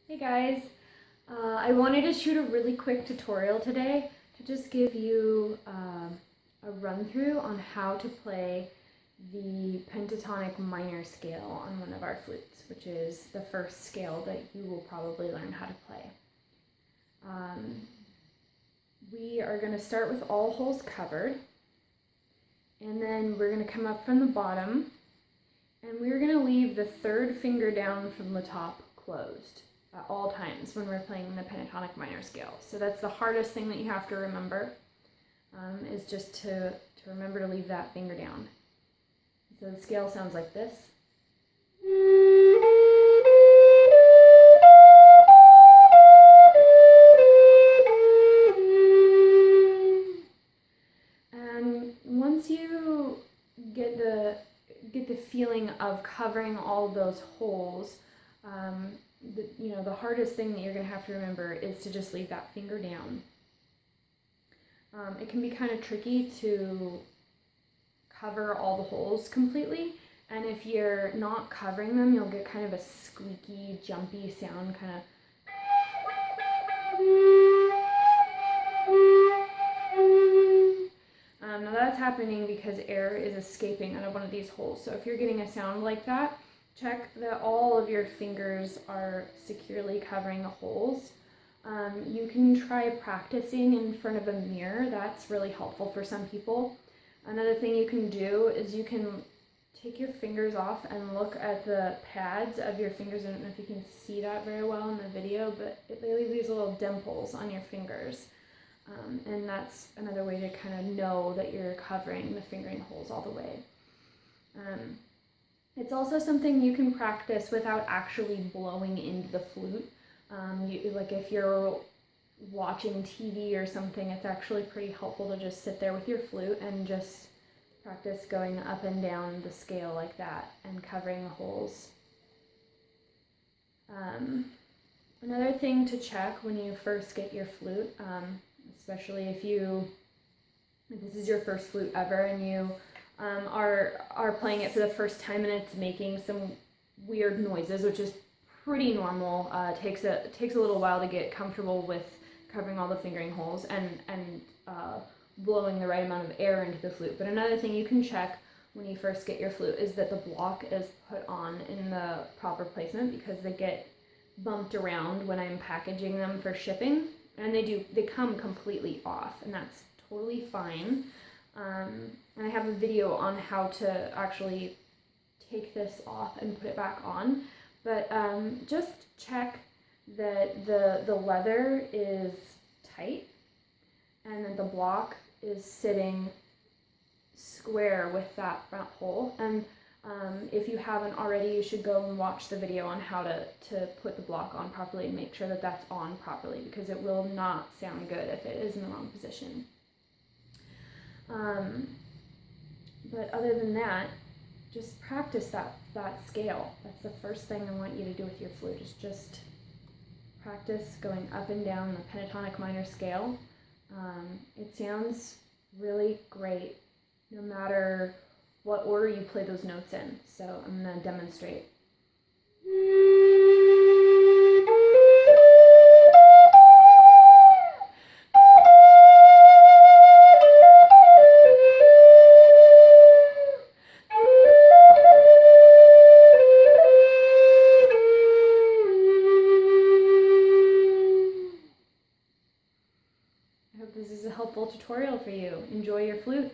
Hey guys, I wanted to shoot a really quick tutorial today to just give you a run through on how to play the pentatonic minor scale on one of our flutes, which is the first scale that you will probably learn how to play. We are going to start with all holes covered, and then we're going to come up from the bottom, and we're going to leave the third finger down from the top closed at all times when we're playing the pentatonic minor scale. So that's the hardest thing that you have to remember, is just to remember to leave that finger down. So the scale sounds like this. And once you get the feeling of covering all those holes, the hardest thing that you're going to have to remember is to just leave that finger down. It can be kind of tricky to cover all the holes completely, and if you're not covering them, you'll get kind of a squeaky, jumpy sound, kind of. Now that's happening because air is escaping out of one of these holes. So if you're getting a sound like that, check that all of your fingers are securely covering the holes. You can try practicing in front of a mirror. That's really helpful for some people. Another thing you can do is you can take your fingers off and look at the pads of your fingers. I don't know if you can see that very well in the video, but they leave these little dimples on your fingers. And that's another way to kind of know that you're covering the fingering holes all the way. It's also something you can practice without actually blowing into the flute. Like if you're watching TV or something, it's actually pretty helpful to just sit there with your flute and just practice going up and down the scale like that and covering the holes. Another thing to check when you first get your flute, especially if this is your first flute ever and you are playing it for the first time and it's making some weird noises, which is pretty normal. It takes a little while to get comfortable with covering all the fingering holes and blowing the right amount of air into the flute. But another thing you can check when you first get your flute is that the block is put on in the proper placement, because they get bumped around when I'm packaging them for shipping, and they come completely off, and that's totally fine. And I have a video on how to actually take this off and put it back on, but just check that the leather is tight and that the block is sitting square with that front hole. And if you haven't already, you should go and watch the video on how to put the block on properly and make sure that that's on properly, because it will not sound good if it is in the wrong position. But other than that, just practice that scale. That's the first thing I want you to do with your flute, is just practice going up and down the pentatonic minor scale. It sounds really great no matter what order you play those notes in. So I'm going to demonstrate. I hope this is a helpful tutorial for you. Enjoy your flute.